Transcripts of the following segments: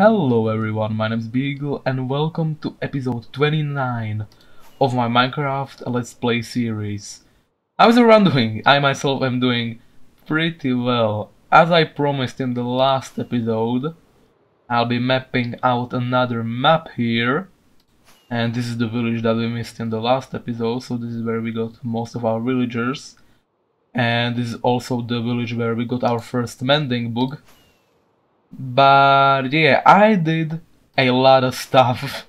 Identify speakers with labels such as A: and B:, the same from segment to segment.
A: Hello everyone, my name is Bygl and welcome to episode 29 of my Minecraft Let's Play series. How's everyone doing? I myself am doing pretty well. As I promised in the last episode, I'll be mapping out another map here. And this is the village that we missed in the last episode, so this is where we got most of our villagers. And this is also the village where we got our first mending bug. But yeah, I did a lot of stuff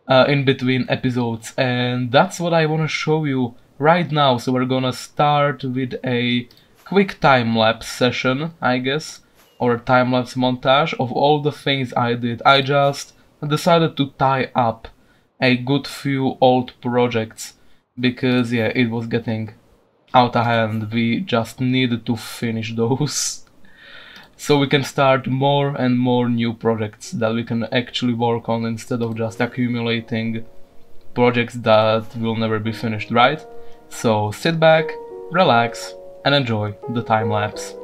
A: in between episodes, and that's what I want to show you right now. So we're gonna start with a quick time-lapse session, I guess, or a time-lapse montage of all the things I did. I just decided to tie up a good few old projects because yeah, it was getting out of hand. We just needed to finish those. So we can start more and more new projects that we can actually work on instead of just accumulating projects that will never be finished, right? So sit back, relax, and enjoy the time lapse.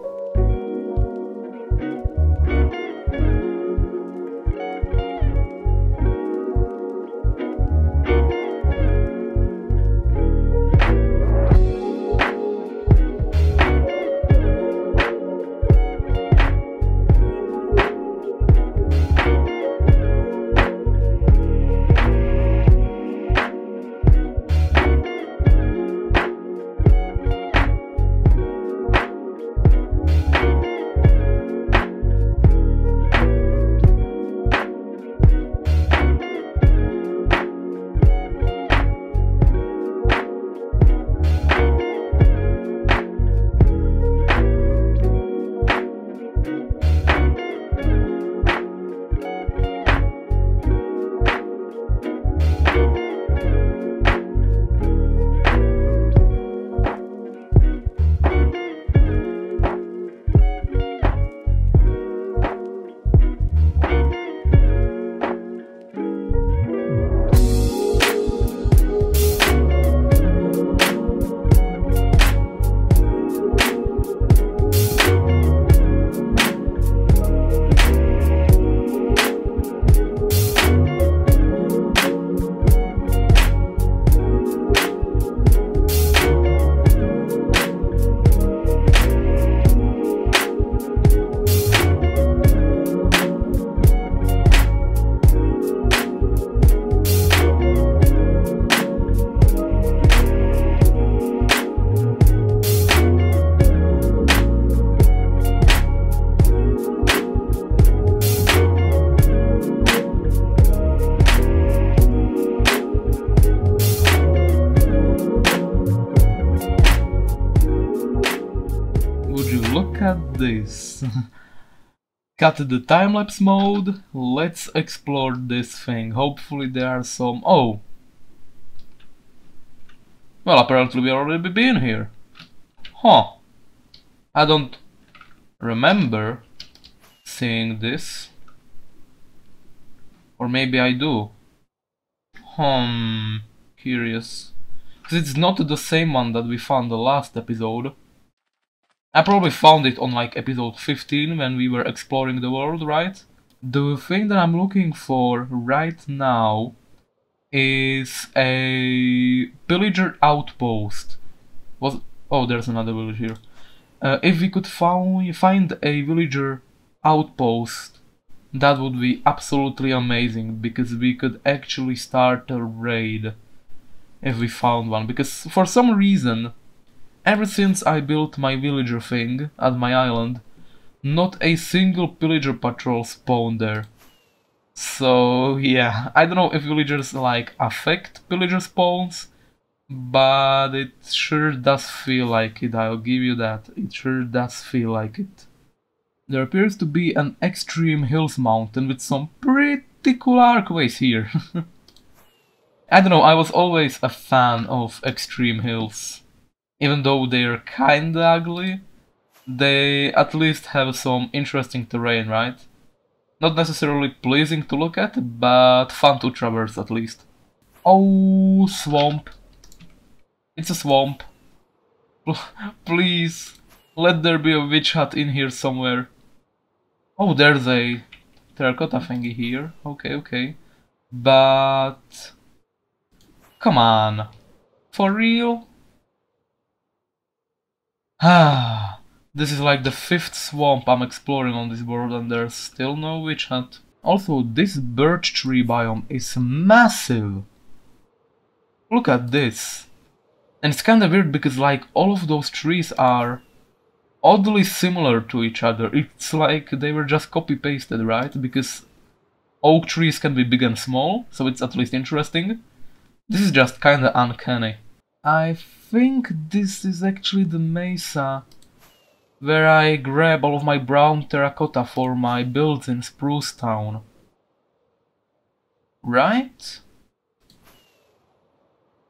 A: Look at this. Cut the time-lapse mode. Let's explore this thing. Hopefully there are some... Oh! Well, apparently we already been here. Huh. I don't remember seeing this. Or maybe I do. Curious. Because it's not the same one that we found the last episode. I probably found it on like episode 15 when we were exploring the world, right? The thing that I'm looking for right now is a villager outpost. Oh, there's another village here. If we could find a villager outpost, that would be absolutely amazing, because we could actually start a raid if we found one. Because for some reason, ever since I built my villager thing at my island, not a single pillager patrol spawned there. So yeah, I don't know if villagers like affect pillager spawns, but it sure does feel like it, I'll give you that. It sure does feel like it. There appears to be an extreme hills mountain with some pretty cool archways here. I don't know, I was always a fan of extreme hills. Even though they're kinda ugly, they at least have some interesting terrain, right? Not necessarily pleasing to look at, but fun to traverse at least. Oh, swamp. It's a swamp. Please, let there be a witch hut in here somewhere. Oh, there's a terracotta thingy here. Okay, okay. But... come on. For real? Ah, this is like the 5th swamp I'm exploring on this world and there's still no witch hut. Also, this birch tree biome is massive. Look at this. And it's kinda weird because like all of those trees are oddly similar to each other. It's like they were just copy-pasted, right? Because oak trees can be big and small, so it's at least interesting. This is just kinda uncanny. I think this is actually the mesa where I grab all of my brown terracotta for my builds in Spruce Town. Right?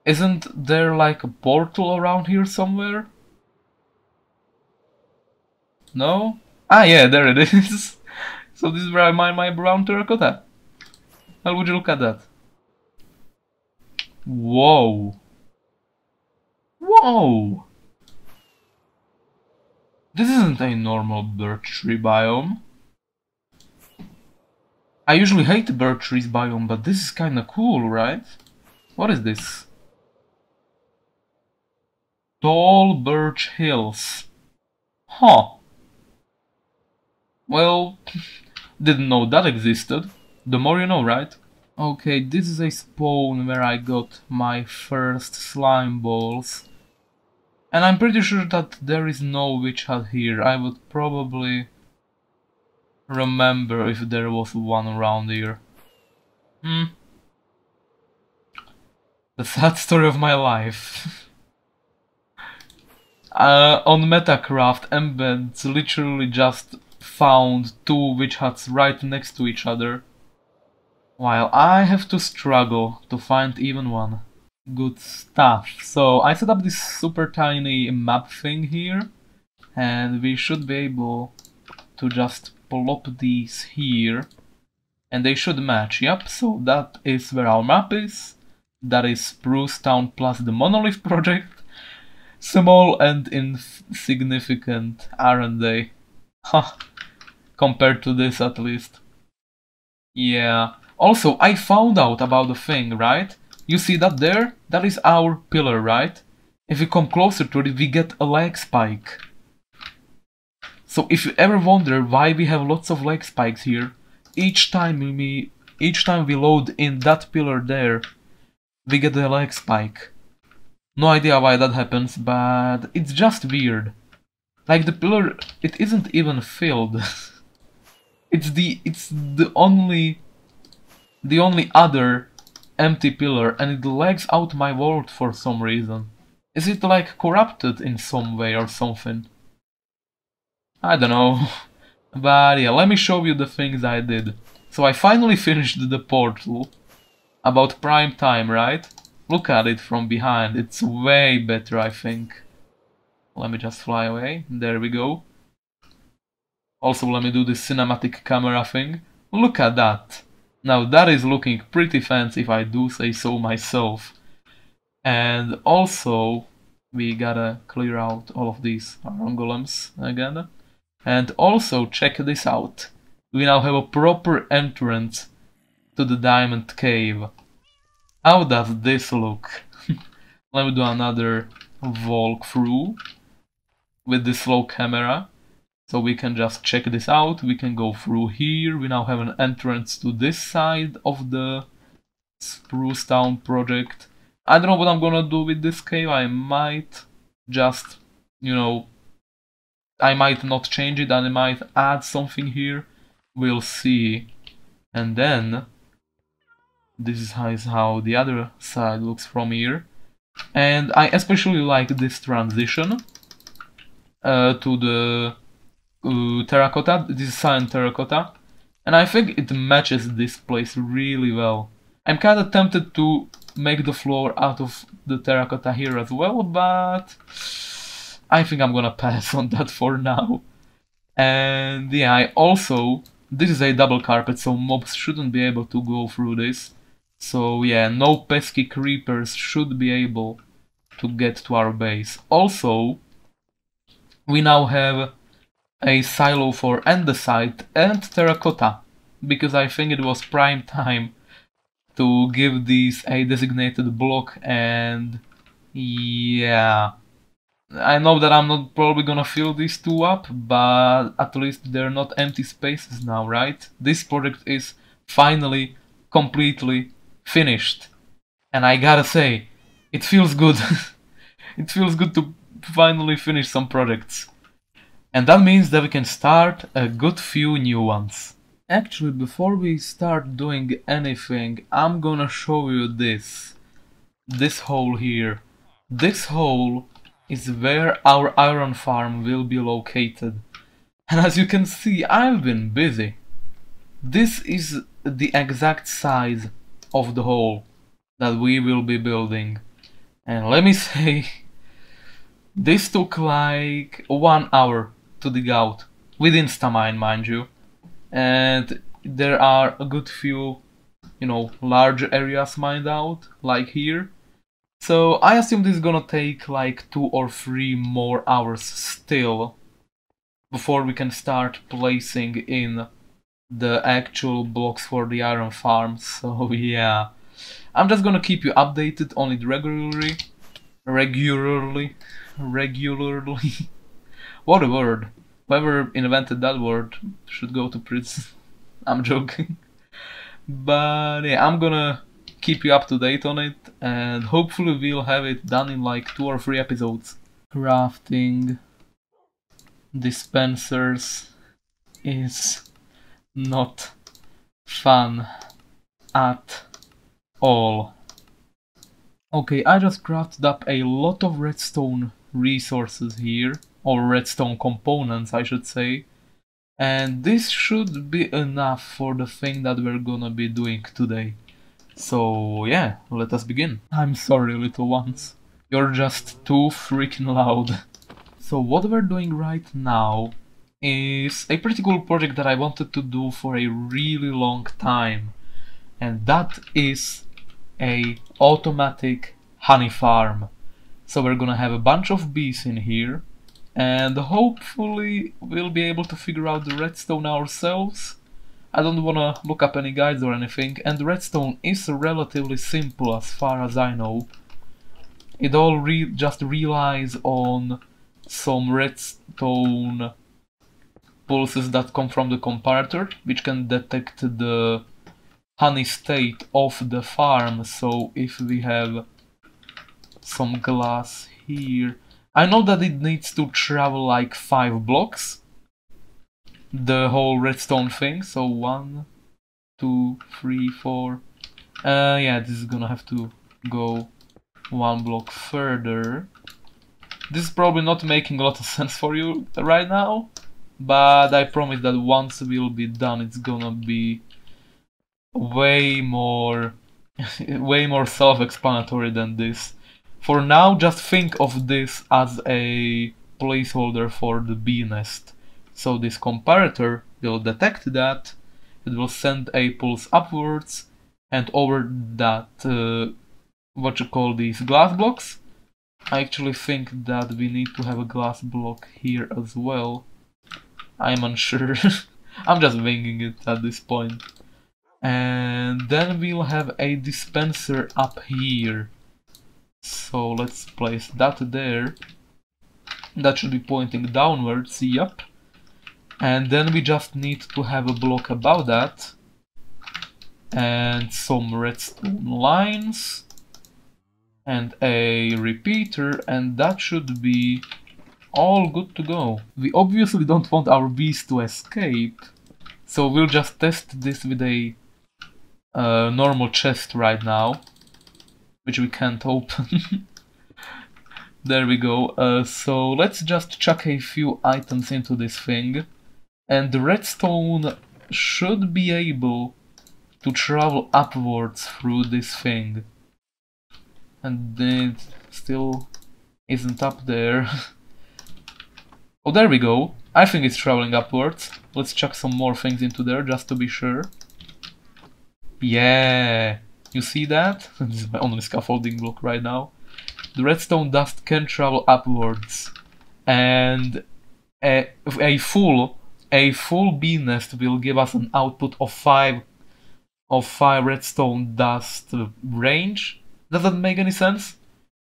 A: Isn't there like a portal around here somewhere? No? Ah yeah, there it is. So this is where I mine my brown terracotta. How would you look at that? Whoa. Whoa! This isn't a normal birch tree biome. I usually hate the birch trees biome, but this is kinda cool, right? What is this? Tall birch hills. Huh. Well, didn't know that existed. The more you know, right? Okay, this is a spawn where I got my first slime balls. And I'm pretty sure that there is no witch hut here. I would probably remember if there was one around here. The sad story of my life. On Metacraft, Embeds literally just found 2 witch huts right next to each other, while I have to struggle to find even one. Good stuff. So I set up this super tiny map thing here, and we should be able to just plop these here, and they should match. Yep, so that is where our map is. That is Spruce Town plus the Monolith project. Small and insignificant, aren't they? Ha! Compared to this, at least. Yeah. Also, I found out about the thing, right? You see that there? That is our pillar, right? If we come closer to it, we get a lag spike. So if you ever wonder why we have lots of lag spikes here, each time we load in that pillar there, we get a lag spike. No idea why that happens, but it's just weird. Like the pillar, it isn't even filled. it's the only other empty pillar, and it lags out my world for some reason. Is it like corrupted in some way or something? I don't know. But yeah, let me show you the things I did. So I finally finished the portal. About prime time, right? Look at it from behind. It's way better, I think. Let me just fly away. There we go. Also, let me do this cinematic camera thing. Look at that. Now that is looking pretty fancy if I do say so myself. And also, we gotta clear out all of these iron golems again. And also, check this out. We now have a proper entrance to the diamond cave. How does this look? Let me do another walkthrough with the slow camera. So we can just check this out. We can go through here. We now have an entrance to this side of the Spruce Town project. I don't know what I'm gonna do with this cave. I might just, you know, I might not change it and I might add something here. We'll see. And then this is how the other side looks from here. And I especially like this transition to the terracotta. This is cyan terracotta, and I think it matches this place really well. I'm kinda tempted to make the floor out of the terracotta here as well, but I think I'm gonna pass on that for now. And yeah, this is a double carpet, so mobs shouldn't be able to go through this. So yeah, no pesky creepers should be able to get to our base. Also, we now have a silo for andesite and terracotta. because I think it was prime time to give these a designated block, and yeah. I know that I'm not probably gonna fill these two up, but at least they're not empty spaces now, right? This project is finally completely finished. And I gotta say, it feels good. It feels good to finally finish some projects. And that means that we can start a good few new ones. Actually, before we start doing anything, I'm gonna show you this. This hole here. This hole is where our iron farm will be located. And as you can see, I've been busy. This is the exact size of the hole that we will be building. And let me say, this took like 1 hour to dig out, with Instamine, mind you. And there are a good few, large areas mined out, like here. So I assume this is gonna take like 2 or 3 more hours still before we can start placing in the actual blocks for the iron farm. So yeah, I'm just gonna keep you updated on it regularly. What a word. Whoever invented that word should go to prison. I'm joking. But yeah, I'm gonna keep you up to date on it, and hopefully we'll have it done in like 2 or 3 episodes. Crafting dispensers is not fun at all. Okay, I just crafted up a lot of redstone resources here, or redstone components I should say, and this should be enough for the thing that we're gonna be doing today. So yeah, let us begin. I'm sorry, little ones. You're just too freaking loud. So what we're doing right now is a pretty cool project that I wanted to do for a really long time. And that is a automatic honey farm. So we're gonna have a bunch of bees in here. And hopefully we'll be able to figure out the redstone ourselves. I don't wanna look up any guides or anything, and redstone is relatively simple as far as I know. It all just relies on some redstone pulses that come from the comparator, which can detect the honey state of the farm. So if we have some glass here, I know that it needs to travel like 5 blocks. The whole redstone thing, so 1, 2, 3, 4. Yeah, this is gonna have to go 1 block further. This is probably not making a lot of sense for you right now, but I promise that once we'll be done, it's gonna be way more self-explanatory than this. For now, just think of this as a placeholder for the bee nest. So this comparator will detect that, it will send a pulse upwards, and over that, these glass blocks. I actually think that we need to have a glass block here as well. I'm unsure. I'm just winging it at this point. And then we'll have a dispenser up here. So let's place that there. That should be pointing downwards, yep. And then we just need to have a block above that. And some redstone lines. And a repeater, and that should be all good to go. We obviously don't want our bees to escape, so we'll just test this with a normal chest right now, which we can't open. There we go. So let's just chuck a few items into this thing, and the redstone should be able to travel upwards through this thing. And it still isn't up there. Oh, there we go. I think it's traveling upwards. Let's chuck some more things into there just to be sure. Yeah, you see that? This is my only scaffolding block right now. The redstone dust can travel upwards, and a full a full bee nest will give us an output of 5 redstone dust range. Does that make any sense?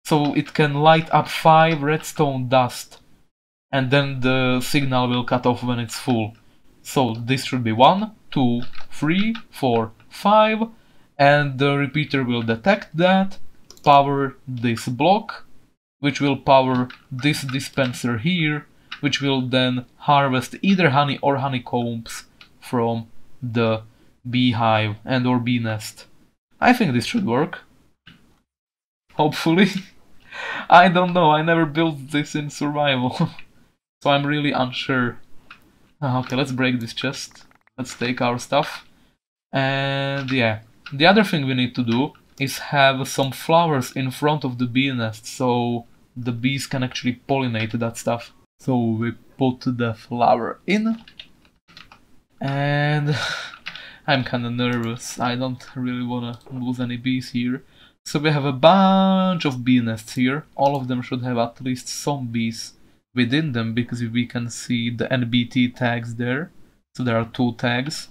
A: So it can light up 5 redstone dust, and then the signal will cut off when it's full. So this should be 1, 2, 3, 4, 5, and the repeater will detect that, power this block, which will power this dispenser here, which will then harvest either honey or honeycombs from the beehive and or bee nest. I think this should work. Hopefully. I don't know, I never built this in survival, so I'm really unsure. Okay, let's break this chest. Let's take our stuff. And yeah, the other thing we need to do is have some flowers in front of the bee nest, so the bees can actually pollinate that stuff. So we put the flower in, and I'm kinda nervous. I don't really wanna lose any bees here. So we have a bunch of bee nests here. All of them should have at least some bees within them, because we can see the NBT tags there. So there are 2 tags.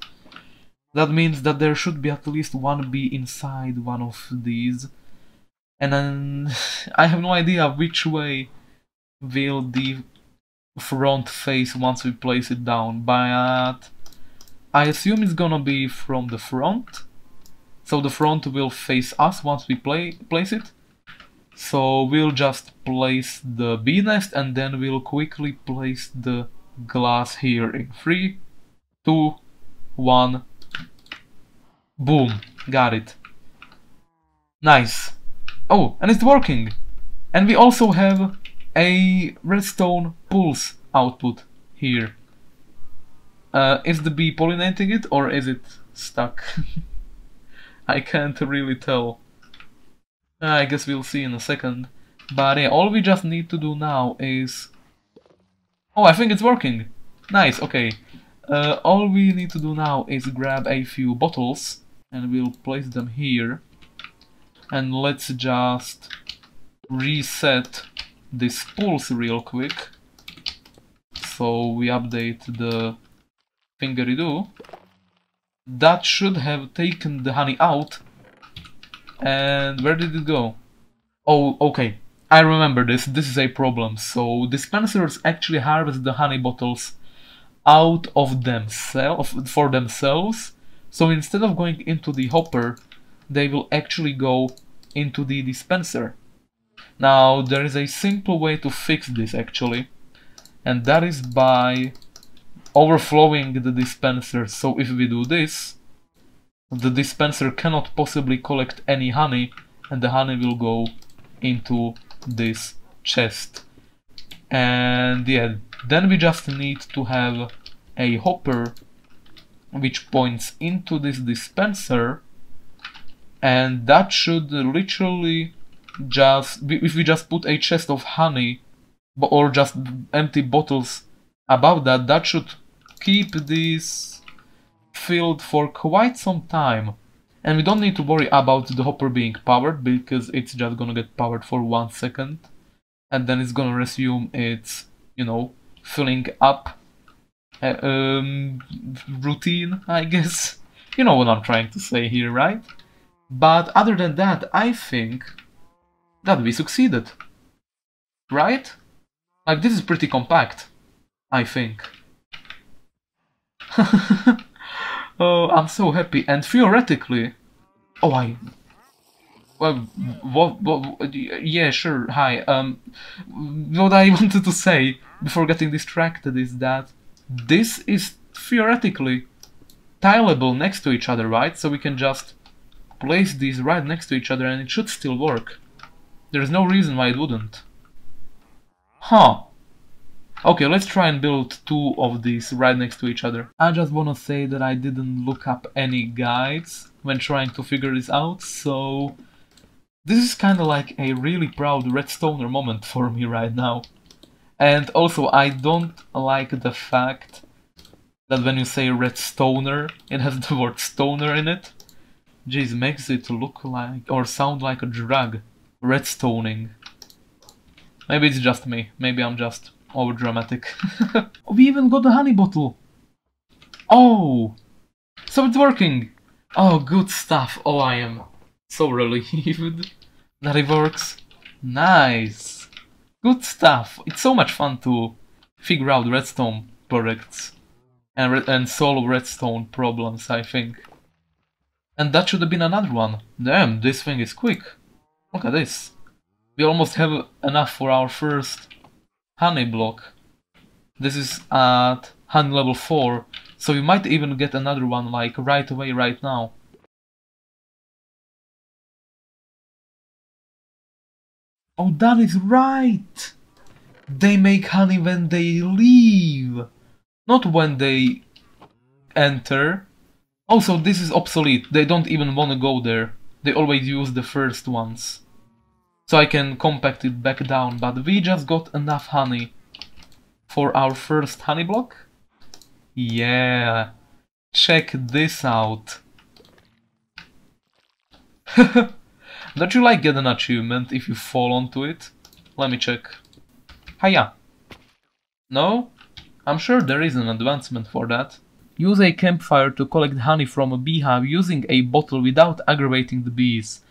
A: That means that there should be at least 1 bee inside one of these. And then I have no idea which way will the front face once we place it down, but I assume it's gonna be from the front. So the front will face us once we place it. So we'll just place the bee nest and then we'll quickly place the glass here in 3, 2, 1. Boom, got it. Nice. Oh, and it's working. And we also have a redstone pulse output here. Is the bee pollinating it or is it stuck? I can't really tell. I guess we'll see in a second. But yeah, all we just need to do now is... Oh, I think it's working. Nice, okay. All we need to do now is grab a few bottles and we'll place them here. And let's just reset this pulse real quick. So we update the thingeridoo. That should have taken the honey out. And where did it go? Oh, okay. I remember this. This is a problem. So dispensers actually harvest the honey bottles out of themselves for themselves. So instead of going into the hopper, they will actually go into the dispenser. Now there is a simple way to fix this actually, and that is by overflowing the dispenser. So if we do this, the dispenser cannot possibly collect any honey, and the honey will go into this chest. And yeah, then we just need to have a hopper which points into this dispenser, and that should literally just, if we just put a chest of honey or just empty bottles above that, that should keep this filled for quite some time. And we don't need to worry about the hopper being powered, because it's just gonna get powered for 1 second and then it's gonna resume its, you know, filling up routine, I guess. You know what I'm trying to say here, right? But other than that, I think that we succeeded, right? Like, this is pretty compact, I think. Oh, I'm so happy. And theoretically, oh, yeah, sure, hi. What I wanted to say before getting distracted is that this is theoretically tileable next to each other, right? So we can just place these right next to each other and it should still work. There's no reason why it wouldn't. Huh. Okay, let's try and build 2 of these right next to each other. I just wanna say that I didn't look up any guides when trying to figure this out, so this is kinda like a really proud redstoner moment for me right now. And also, I don't like the fact that when you say redstoner, it has the word stoner in it. Jeez, makes it look like, or sound like a drug. Redstoning. Maybe it's just me. Maybe I'm just over dramatic. We even got a honey bottle. Oh! So it's working! Oh, good stuff. Oh, I am so relieved that it works. Nice! Good stuff. It's so much fun to figure out redstone projects and solve redstone problems, I think. And that should have been another one. Damn, this thing is quick. Look at this. We almost have enough for our first honey block. This is at honey level 4, so we might even get another one like right away right now. Oh, that is right! They make honey when they leave, not when they enter. Also, this is obsolete. They don't even want to go there. They always use the first ones. So I can compact it back down, but we just got enough honey for our first honey block. Yeah, check this out. Don't you like get an achievement if you fall onto it? Let me check. Hiya. No? I'm sure there is an advancement for that. Use a campfire to collect honey from a beehive using a bottle without aggravating the bees.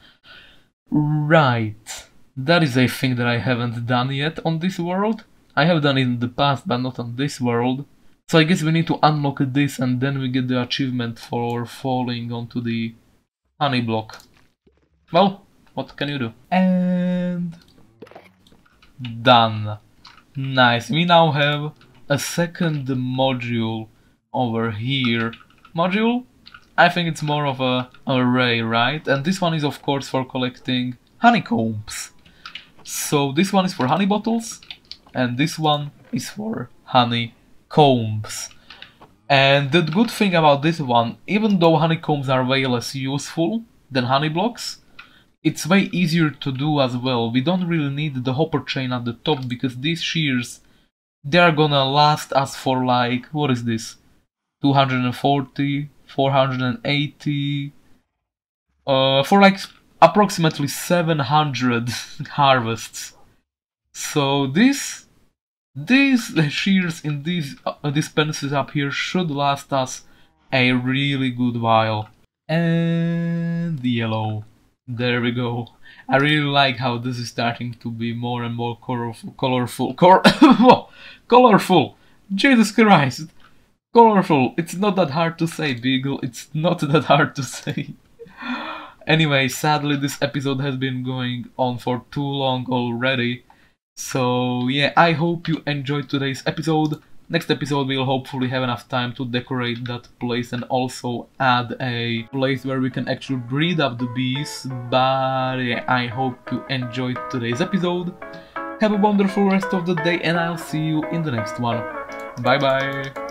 A: Right. That is a thing that I haven't done yet on this world. I have done it in the past, but not on this world. So I guess we need to unlock this and then we get the achievement for falling onto the honey block. Well, what can you do? And done. Nice. We now have a second module over here. Module? I think it's more of a array, right? And this one is of course for collecting honeycombs. So this one is for honey bottles and this one is for honeycombs. And the good thing about this one, even though honeycombs are way less useful than honey blocks, it's way easier to do as well. We don't really need the hopper chain at the top because these shears, they are gonna last us for like, what is this? 240, 480, for like approximately 700 harvests. So these shears in these dispenses up here should last us a really good while. And yellow. There we go. I really like how this is starting to be more and more colorful. Colorful! Jesus Christ! Colorful! It's not that hard to say, Bygl. It's not that hard to say. Anyway, sadly this episode has been going on for too long already. So yeah, I hope you enjoyed today's episode. Next episode we'll hopefully have enough time to decorate that place and also add a place where we can actually breed up the bees. But yeah, I hope you enjoyed today's episode. Have a wonderful rest of the day and I'll see you in the next one. Bye bye!